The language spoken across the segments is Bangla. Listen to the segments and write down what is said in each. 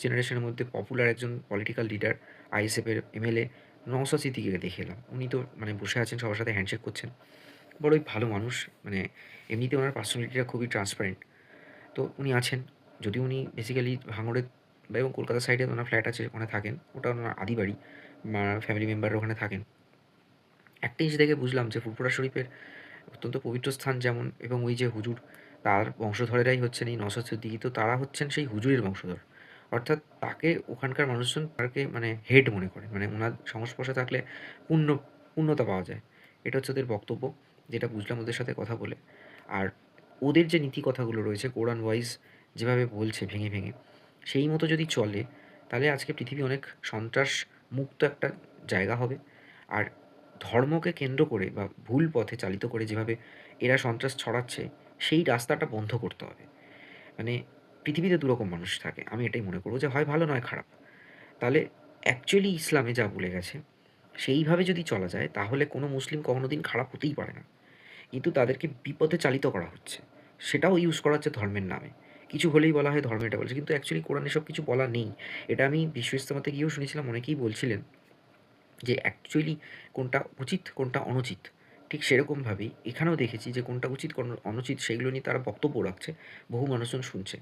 জেনারেশনের মধ্যে পপুলার একজন পলিটিক্যাল লিডার আইএসএফের এমএলএ নওশাদ সিদ্দিকীকে দেখে এলাম। উনি তো মানে বসে আছেন, সবার সাথে হ্যান্ডশেক করছেন। বড়ই ভালো মানুষ। মানে এমনিতে ওনার পার্সোনালিটিটা খুবই ট্রান্সপারেন্ট। তো উনি আছেন। যদিও উনি বেসিক্যালি ভাঙড়ে এবং কলকাতা সাইডে ওনার ফ্ল্যাট আছে, ওখানে থাকেন। ওটা ওনার আদি বাড়ি। ফ্যামিলি মেম্বাররা ওখানে থাকেন। একটা জিনিস দেখে বুঝলাম যে ফুরফুরা শরীফের অত্যন্ত পবিত্র স্থান যেমন, এবং ওই যে হুজুর, তার বংশধরেরাই হচ্ছেন এই নওশাদ সিদ্দিকী। তো তারা হচ্ছেন সেই হুজুরের বংশধর। অর্থাৎ তাকে ওখানকার মানুষজন তাকে মানে হেড মনে করে। মানে ওনার সংস্পর্শে থাকলে পূর্ণ পূর্ণতা পাওয়া যায়। এটা হচ্ছে ওদের বক্তব্য, যেটা বুঝলাম ওদের সাথে কথা বলে। আর ওদের যে নীতি কথাগুলো রয়েছে কোরান ওয়াইজ যেভাবে বলছে ভেঙে, ভেঙে, সেই মতো যদি চলে, তাহলে আজকে পৃথিবী অনেক সন্ত্রাস মুক্ত একটা জায়গা হবে। আর ধর্মকে কেন্দ্র করে বা ভুল পথে চালিত করে যেভাবে এরা সন্ত্রাস ছড়াচ্ছে, সেই রাস্তাটা বন্ধ করতে হবে। মানে পৃথিবীতে দুরকম মানুষ থাকে। আমি এটাই মনে করব যে হয় ভালো নয় খারাপ। তাহলে অ্যাকচুয়ালি ইসলামে যা বলে গেছে, সেইভাবে যদি চলা যায় তাহলে কোনো মুসলিম কখনোদিন খারাপ হতেই পারে না। কিন্তু তাদেরকে বিপথে চালিত করা হচ্ছে। সেটাও ইউজ করা হচ্ছে ধর্মের নামে। কিছু হলেই বলা হয় ধর্ম এটা বলছে। কিন্তু অ্যাকচুয়ালি কোরআনে এসব কিছু বলা নেই। এটা আমি বিশ্ব ইস্তেমাতে গিয়েও শুনেছিলাম, অনেকেই বলছিলেন যে অ্যাকচুয়ালি কোনটা উচিত, কোনটা অনুচিত। ঠিক সেরকমভাবেই এখানেও দেখেছি যে কোনটা উচিত, কোন অনুচিত সেইগুলো নিয়ে তারা বক্তব্য রাখছে। বহু মানুষজন শুনছে।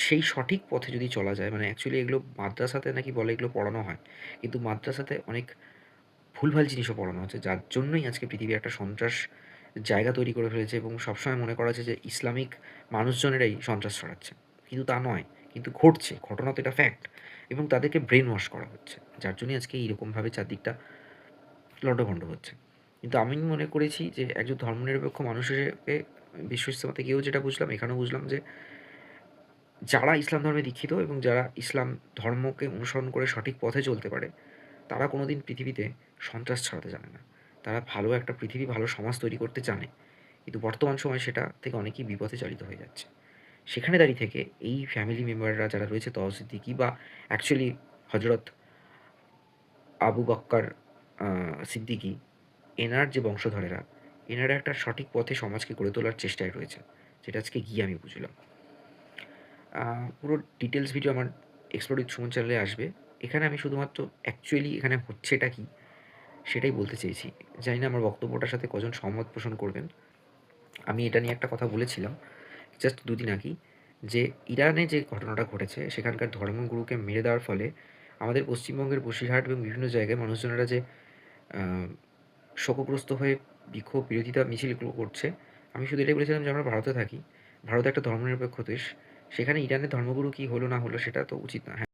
সেই সঠিক পথে যদি চলা যায়, মানে অ্যাকচুয়ালি এগুলো মাদ্রাসাতে নাকি বলে এগুলো পড়ানো হয়। কিন্তু মাদ্রাসাতে অনেক ভুলভাল জিনিসও পড়ানো হচ্ছে, যার জন্যই আজকে পৃথিবী একটা সন্ত্রাস জায়গা তৈরি করে ফেলেছে এবং সবসময় মনে করা হচ্ছে যে ইসলামিক মানুষজনেরাই সন্ত্রাস ছড়াচ্ছে। কিন্তু তা নয়। কিন্তু ঘটছে, ঘটনা তো এটা ফ্যাক্ট। এবং তাদেরকে ব্রেন ওয়াশ করা হচ্ছে, যার জন্যই আজকে এইরকমভাবে চারদিকটা লণ্ডভণ্ড হচ্ছে। কিন্তু আমি মনে করেছি যে একজন ধর্মনিরপেক্ষ মানুষ হিসেবে বিশ্ব ইস্তেমাতে গিয়েও যেটা বুঝলাম, এখানেও বুঝলাম যে যারা ইসলাম ধর্মে দীক্ষিত এবং যারা ইসলাম ধর্মকে অনুসরণ করে সঠিক পথে চলতে পারে, তারা কোনোদিন পৃথিবীতে সন্ত্রাস ছড়াতে জানে না। তারা ভালো একটা পৃথিবী, ভালো সমাজ তৈরি করতে জানে। কিন্তু বর্তমান সময়ে সেটা থেকে অনেকেই বিপথে চালিত হয়ে যাচ্ছে। সেখানে দাঁড়িয়ে থেকে এই ফ্যামিলি মেম্বাররা যারা রয়েছে, তওবা সিদ্দিকী বা অ্যাকচুয়ালি হজরত আবু বক্কর সিদ্দিকী, এনার যে বংশধরেরা, এনারা একটা সঠিক পথে সমাজকে গড়ে তোলার চেষ্টায় রয়েছে। যেটা আজকে গিয়ে আমি বুঝলাম। পুরো ডিটেলস ভিডিও আমার এক্সপ্লোর উইথ সুমন চ্যানেলে আসবে। এখানে আমি শুধুমাত্র অ্যাকচুয়ালি এখানে হচ্ছেটা কী, সেটাই বলতে চেয়েছি। জানি না আমার বক্তব্যটার সাথে কজন সহমত পোষণ করবেন। আমি এটা নিয়ে একটা কথা বলেছিলাম জাস্ট দুদিন আগেই, যে ইরানে যে ঘটনাটা ঘটেছে, সেখানকার ধর্মগুরুকে মেরে দেওয়ার ফলে আমাদের পশ্চিমবঙ্গের বসিরহাট এবং বিভিন্ন জায়গায় মানুষজনেরা যে শোকগ্রস্ত হয়ে বিক্ষোভ, বিরোধিতা মিছিলগুলো করছে, আমি শুধু এটাই বলেছিলাম যে আমরা ভারতে থাকি। ভারত একটা ধর্মনিরপেক্ষ দেশ। সেখানে ইরানের ধর্মগুরু কী হলো না হলো সেটা তো উচিত না। হ্যাঁ।